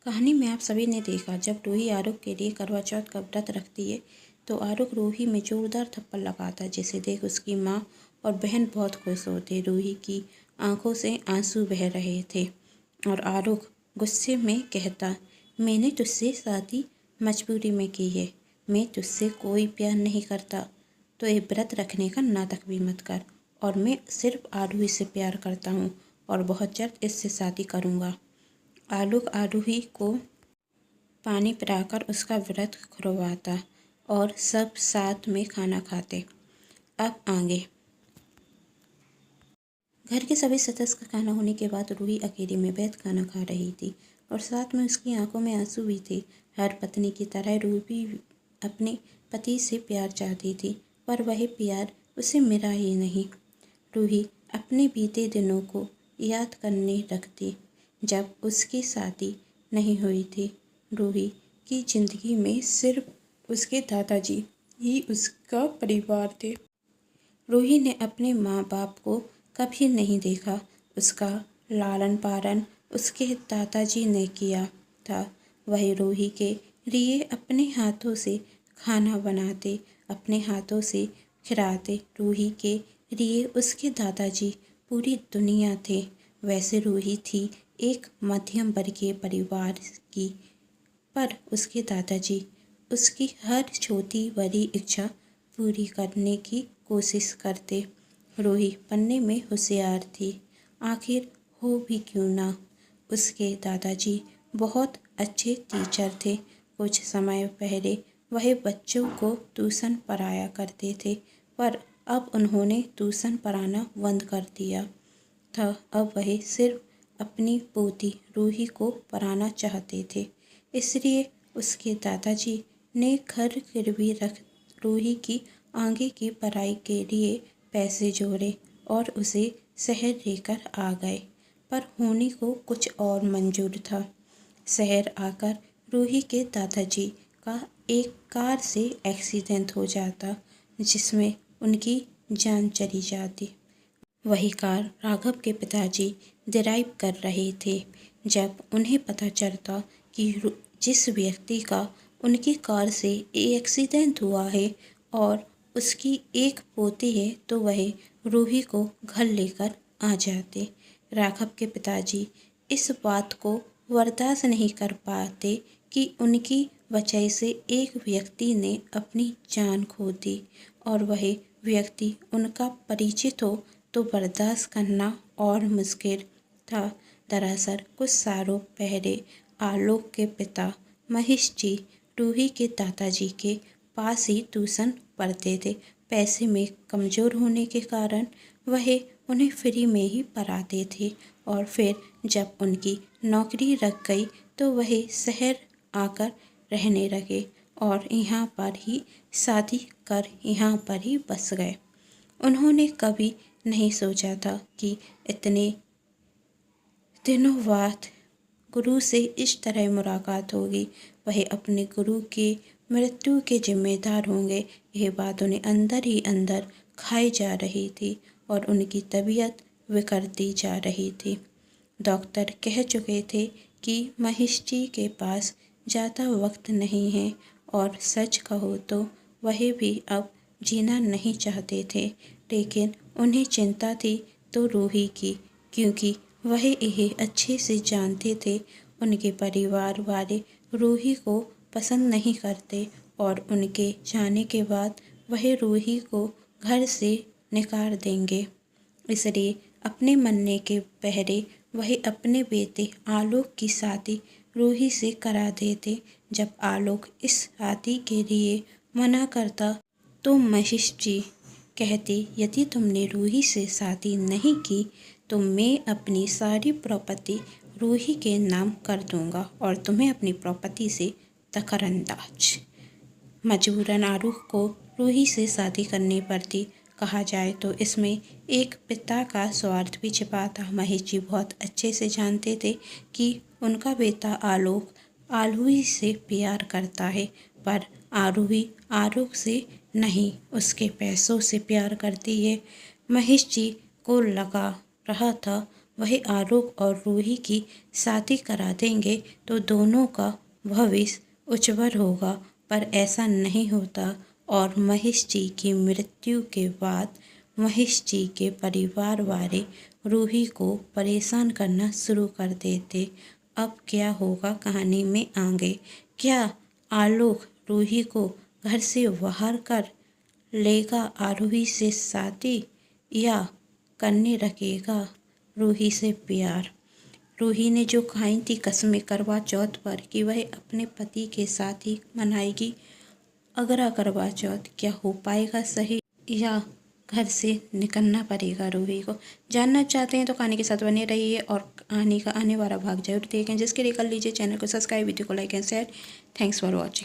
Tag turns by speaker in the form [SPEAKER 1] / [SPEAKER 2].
[SPEAKER 1] कहानी में आप सभी ने देखा, जब रूही आरुख के लिए करवा चौथ का व्रत रखती है तो आरुख रूही में जोरदार थप्पड़ लगाता, जिसे देख उसकी माँ और बहन बहुत खुश होते। रूही की आंखों से आंसू बह रहे थे और आरुख गुस्से में कहता, मैंने तुझसे शादी मजबूरी में की है, मैं तुझसे कोई प्यार नहीं करता, तो ये व्रत रखने का नाटक भी मत कर। और मैं सिर्फ आरुही से प्यार करता हूँ और बहुत जल्द इससे शादी करूँगा। आरुख आरुही को पानी पिलाकर उसका व्रत खुलवाता और सब साथ में खाना खाते। अब आगे घर के सभी सदस्य का खाना होने के बाद रूही अकेले में बैठ खाना खा रही थी और साथ में उसकी आंखों में आंसू भी थे। हर पत्नी की तरह रूही भी अपने पति से प्यार चाहती थी, पर वह प्यार उसे मिला ही नहीं। रूही अपने बीते दिनों को याद करने लगती, जब उसकी शादी नहीं हुई थी। रूही की जिंदगी में सिर्फ उसके दादाजी ही उसका परिवार थे। रूही ने अपने माँ बाप को कभी नहीं देखा। उसका लालन पालन उसके दादाजी ने किया था। वह रूही के लिए अपने हाथों से खाना बनाते, अपने हाथों से खिलाते। रूही के लिए उसके दादाजी पूरी दुनिया थे। वैसे रूही थी एक मध्यम वर्गीय परिवार की, पर उसके दादाजी उसकी हर छोटी बड़ी इच्छा पूरी करने की कोशिश करते। रूही पढ़ने में होशियार थी, आखिर हो भी क्यों ना। उसके दादाजी बहुत अच्छे टीचर थे। कुछ समय पहले वह बच्चों को ट्यूशन पढ़ाया करते थे, पर अब उन्होंने ट्यूशन पढ़ाना बंद कर दिया था। अब वह सिर्फ अपनी पोती रूही को पढ़ाना चाहते थे। इसलिए उसके दादाजी ने घर गिरवी रख रूही की आगे की पढ़ाई के लिए पैसे जोड़े और उसे शहर लेकर आ गए। पर होने को कुछ और मंजूर था। शहर आकर रूही के दादाजी का एक कार से एक्सीडेंट हो जाता, जिसमें उनकी जान चली जाती। वही कार राघव के पिताजी ड्राइव कर रहे थे। जब उन्हें पता चलता कि जिस व्यक्ति का उनकी कार से एक्सीडेंट हुआ है और उसकी एक पोती है, तो वह रूही को घर लेकर आ जाते। राघव के पिताजी इस बात को बर्दाश्त नहीं कर पाते कि उनकी वजह से एक व्यक्ति ने अपनी जान खो दी और वह व्यक्ति उनका परिचित हो तो बर्दाश्त करना और मुश्किल था। दरअसल कुछ सालों पहले आलोक के पिता महेश जी रूही के दादाजी के पास ही ट्यूशन पढ़ते थे। पैसे में कमज़ोर होने के कारण वह उन्हें फ्री में ही पढ़ाते थे और फिर जब उनकी नौकरी लग गई तो वह शहर आकर रहने लगे और यहाँ पर ही शादी कर यहाँ पर ही बस गए। उन्होंने कभी नहीं सोचा था कि इतने दिनों बाद गुरु से इस तरह मुलाकात होगी। वह अपने गुरु के मृत्यु के जिम्मेदार होंगे, यह बात उन्हें अंदर ही अंदर खाई जा रही थी और उनकी तबीयत बिगड़ती जा रही थी। डॉक्टर कह चुके थे कि महेश जी के पास ज़्यादा वक्त नहीं है और सच कहो तो वह भी अब जीना नहीं चाहते थे, लेकिन उन्हें चिंता थी तो रूही की, क्योंकि वह यह अच्छे से जानते थे उनके परिवार वाले रूही को पसंद नहीं करते और उनके जाने के बाद वह रूही को घर से निकाल देंगे। इसलिए अपने मरने के पहले वह अपने बेटे आलोक की शादी रूही से करा देते। जब आलोक इस शादी के लिए मना करता तो महेश जी कहते, यदि तुमने रूही से शादी नहीं की तो मैं अपनी सारी प्रॉपर्टी रूही के नाम कर दूंगा और तुम्हें अपनी प्रॉपर्टी से दखलअंदाज। मजबूरन आरुख को रूही से शादी करनी पड़ती। कहा जाए तो इसमें एक पिता का स्वार्थ भी छिपा था। महेश जी बहुत अच्छे से जानते थे कि उनका बेटा आलोक आरूही से प्यार करता है, पर आरूही आलोक से नहीं, उसके पैसों से प्यार करती है। महेश जी को लगा रहा था वही आलोक और रूही की शादी करा देंगे तो दोनों का भविष्य उज्जवल होगा, पर ऐसा नहीं होता और महेश जी की मृत्यु के बाद महेश जी के परिवार वाले रूही को परेशान करना शुरू कर देते। अब क्या होगा कहानी में आगे? क्या आलोक रूही को घर से बाहर कर लेगा आरूही से शादी, या करने रखेगा रूही से प्यार? रूही ने जो खाई थी कसमें करवा चौथ पर कि वह अपने पति के साथ ही मनाएगी अगला करवा चौथ, क्या हो पाएगा सही या घर से निकलना पड़ेगा रूही को? जानना चाहते हैं तो कहानी के साथ बने रहिए और कहानी का आने वाला भाग जरूर देखें, जिसके लिए कर लीजिए चैनल को सब्सक्राइब, वीडियो को like and share. Thanks for watching.